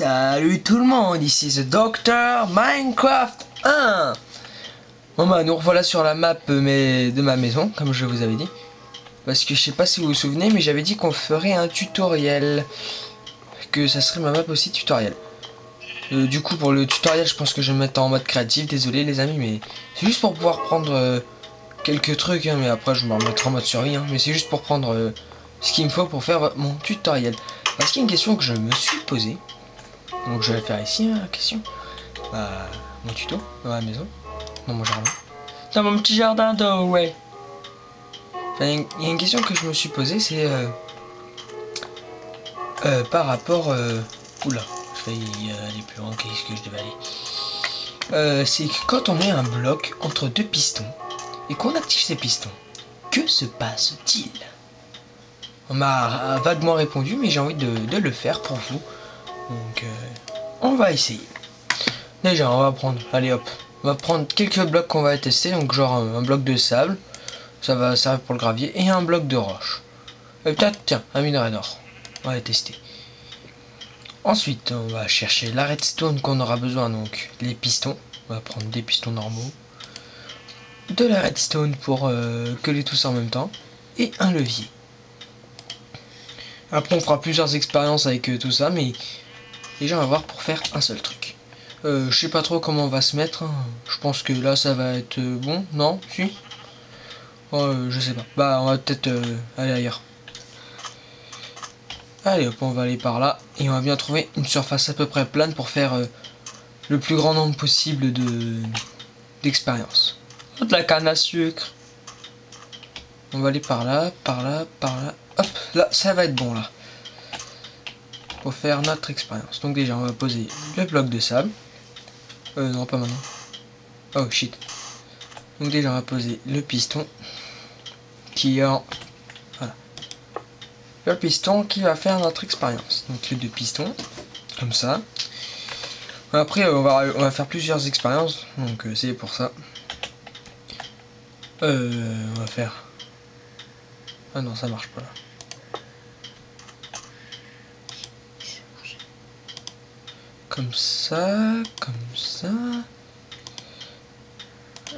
Salut tout le monde, ici The Doctor Minecraft 1. Bon bah nous revoilà sur la map de ma maison, comme je vous avais dit. Parce que je sais pas si vous vous souvenez, mais j'avais dit qu'on ferait un tutoriel. Que ça serait ma map aussi tutoriel. Du coup pour le tutoriel je pense que je vais me mettre en mode créatif, désolé les amis, mais c'est juste pour pouvoir prendre quelques trucs, hein, mais après je vais me remettre en mode survie, hein, mais c'est juste pour prendre ce qu'il me faut pour faire mon tutoriel. Parce qu'il y a une question que je me suis posée. Donc je vais faire ici la question. Bah, mon tuto dans la maison, dans mon jardin, dans mon petit jardin de ouais. Enfin, il y a une question que je me suis posée, c'est par rapport oula, je vais y aller plus loin. Qu'est-ce que je devais aller? C'est que quand on met un bloc entre deux pistons et qu'on active ces pistons, que se passe-t-il? On m'a vaguement répondu, mais j'ai envie de le faire pour vous. Donc on va essayer. Déjà on va prendre, allez hop, on va prendre quelques blocs qu'on va tester. Donc genre un bloc de sable, ça va servir pour le gravier, et un bloc de roche. Et peut-être tiens un minerai d'or, on va les tester. Ensuite on va chercher la redstone qu'on aura besoin, donc les pistons. On va prendre des pistons normaux, de la redstone pour coller tout ça en même temps, et un levier. Après on fera plusieurs expériences avec tout ça, mais déjà on va voir pour faire un seul truc. Je sais pas trop comment on va se mettre, hein. Je pense que là ça va être bon, non? Si? Je sais pas. Bah on va peut-être aller ailleurs. Allez hop, on va aller par là. Et on va bien trouver une surface à peu près plane pour faire le plus grand nombre possible d'expériences. De la canne à sucre. On va aller par là, par là, par là. Hop, là ça va être bon là. Pour faire notre expérience. Donc déjà on va poser le bloc de sable. Non pas maintenant. Oh shit. Donc déjà on va poser le piston qui est en... Voilà. Le piston qui va faire notre expérience. Donc les deux pistons, comme ça. Après on va faire plusieurs expériences, donc c'est pour ça. On va faire... Ah non ça marche pas là. Comme ça, comme ça...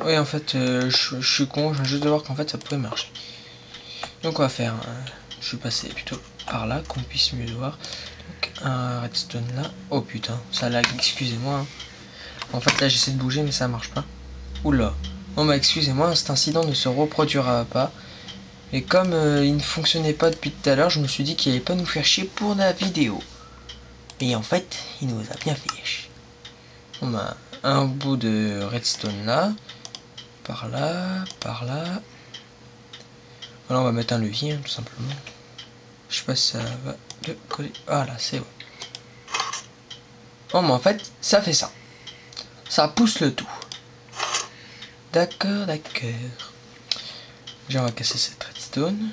Oui en fait je suis con, je viens juste de voir qu'en fait ça pouvait marcher. Donc on va faire... je suis passé plutôt par là, qu'on puisse mieux voir. Donc un redstone là. Oh putain, ça lag, excusez-moi. Hein. En fait là j'essaie de bouger mais ça marche pas. Oula. Bon bah excusez-moi, cet incident ne se reproduira pas. Et comme il ne fonctionnait pas depuis tout à l'heure, je me suis dit qu'il allait pas nous faire chier pour la vidéo. Et en fait, il nous a bien fait chier. On a un bout de redstone là. Par là, par là. Voilà, on va mettre un levier, hein, tout simplement. Je sais pas si ça va le coller. Voilà, c'est bon. Bon, mais en fait, ça fait ça. Ça pousse le tout. D'accord, d'accord. Déjà, on va casser cette redstone.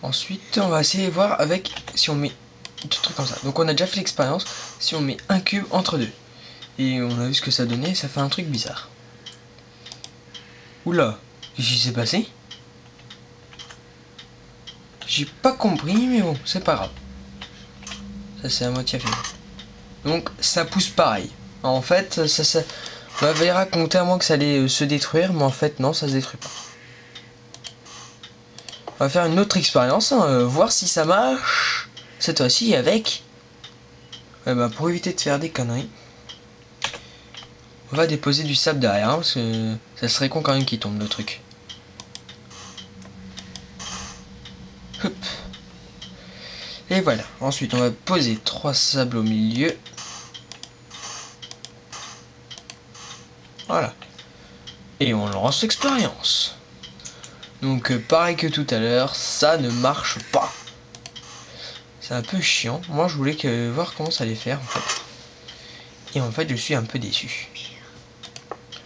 Ensuite, on va essayer de voir avec si on met des trucs comme ça. Donc, on a déjà fait l'expérience. Si on met un cube entre deux. Et on a vu ce que ça donnait. Ça fait un truc bizarre. Oula, qu'est-ce qui s'est passé? J'ai pas compris, mais bon, c'est pas grave. Ça, c'est à moitié fait. Donc, ça pousse pareil. En fait, ça on m'avait raconté à moi que ça allait se détruire, mais en fait, non, ça se détruit pas. On va faire une autre expérience, hein, voir si ça marche. Cette fois-ci avec... pour éviter de faire des conneries. On va déposer du sable derrière, hein, parce que ça serait con quand même qu'il tombe le truc. Hop. Et voilà. Ensuite, on va poser 3 sables au milieu. Voilà. Et on lance l'expérience. Donc pareil que tout à l'heure, ça ne marche pas. C'est un peu chiant. Moi je voulais voir comment ça allait faire en fait. Et en fait je suis un peu déçu.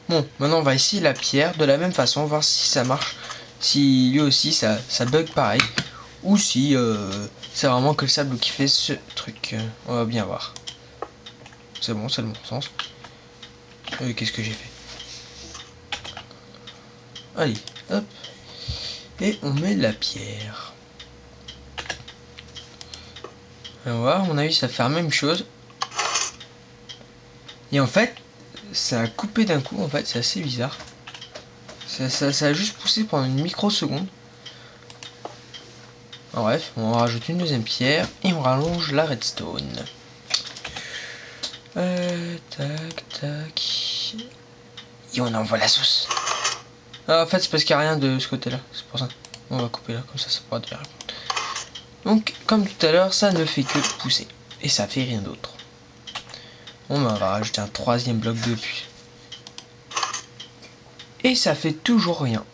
Bon, maintenant on va essayer la pierre de la même façon, voir si ça marche. Si lui aussi ça bug pareil. Ou si c'est vraiment que le sable qui fait ce truc. On va bien voir. C'est bon, c'est le bon sens. Qu'est-ce que j'ai fait? Allez, hop. Et on met la pierre. Et on va voir, à mon avis, ça fait la même chose. Et en fait, ça a coupé d'un coup, en fait, c'est assez bizarre. Ça a juste poussé pendant une microseconde. Bref, on rajoute une deuxième pierre et on rallonge la redstone. Tac, tac. Et on envoie la sauce. Ah, en fait, c'est parce qu'il n'y a rien de ce côté-là. C'est pour ça. On va couper là, comme ça pourra te répondre. Donc, comme tout à l'heure, ça ne fait que pousser. Et ça fait rien d'autre. On va rajouter un troisième bloc de plus. Et ça fait toujours rien.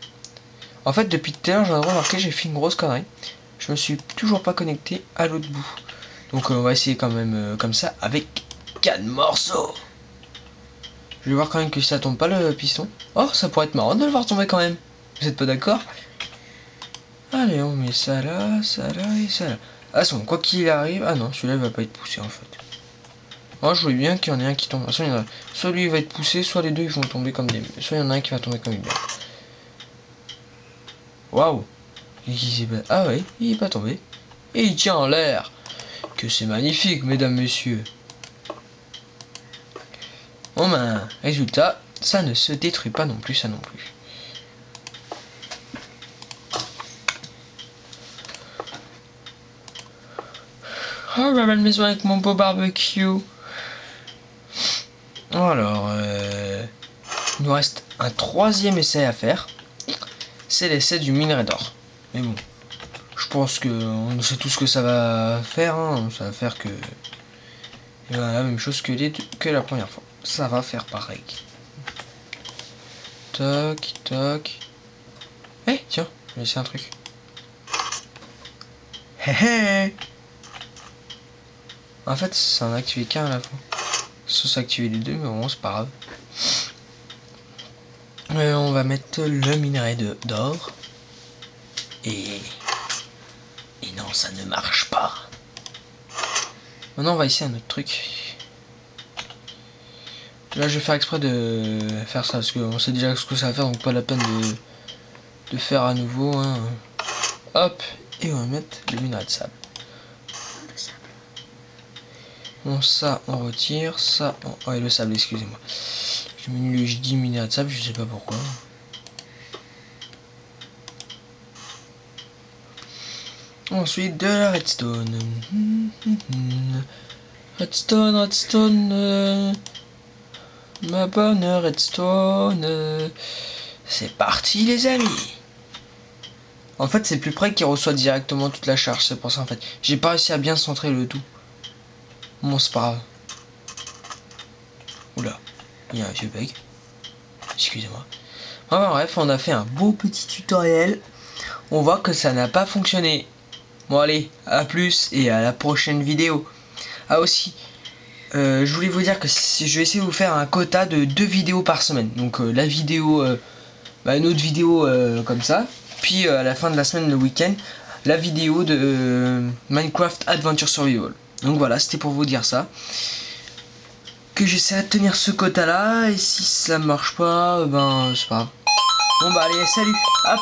En fait, depuis tout à l'heure, j'ai remarqué, j'ai fait une grosse connerie. Je me suis toujours pas connecté à l'autre bout. Donc, on va essayer quand même comme ça avec 4 morceaux. Je vais voir quand même que ça tombe pas le piston. Oh, ça pourrait être marrant de le voir tomber quand même. Vous êtes pas d'accord? Allez, on met ça là et ça là. Ah, bon, quoi qu'il arrive... Ah non, celui-là il va pas être poussé en fait. Oh, je voulais bien qu'il y en ait un qui tombe. Soit lui il va être poussé, soit les deux ils vont tomber comme des... Soit il y en a un qui va tomber comme une merde. Waouh! Ah ouais, il est pas tombé. Et il tient en l'air. Que c'est magnifique, mesdames, messieurs. Bon ben, résultat, ça ne se détruit pas non plus, ça non plus. Oh, ma belle maison avec mon beau barbecue. Alors, il nous reste un troisième essai à faire. C'est l'essai du minerai d'or. Mais bon, je pense que on sait tout ce que ça va faire. Hein. Ça va faire que la même chose que la première fois. Ça va faire pareil. Toc, toc. Eh, tiens, je vais essayer un truc. Hé hé. En fait, ça en a activé qu'un à la fois. Ça s'activer les deux, mais bon, c'est pas grave. On va mettre le minerai d'or. Et non, ça ne marche pas. Maintenant, on va essayer un autre truc. Là, je vais faire exprès de faire ça, parce qu'on sait déjà ce que ça va faire, donc pas la peine de faire à nouveau. Hein. Hop, et on va mettre le minerai de sable. Bon, ça, on retire. Ça, ouais, le sable, excusez-moi. Je dis minerai de sable, je sais pas pourquoi. Ensuite, de la redstone. Redstone, redstone. Ma bonne redstone. C'est parti, les amis. En fait, c'est plus près qui reçoit directement toute la charge. C'est pour ça, en fait. J'ai pas réussi à bien centrer le tout. Bon, c'est pas grave. Oula, il y a un vieux bug. Excusez-moi. Enfin, bref, on a fait un beau petit tutoriel. On voit que ça n'a pas fonctionné. Bon, allez, à plus et à la prochaine vidéo. Ah, aussi, je voulais vous dire que je vais essayer de vous faire un quota de 2 vidéos par semaine. Donc, la vidéo, une autre vidéo comme ça. Puis, à la fin de la semaine, le week-end, la vidéo de Minecraft Adventure Survival. Donc, voilà, c'était pour vous dire ça. Que j'essaie de tenir ce quota là. Et si ça marche pas, ben, c'est pas grave. Bon, bah, allez, salut. Hop.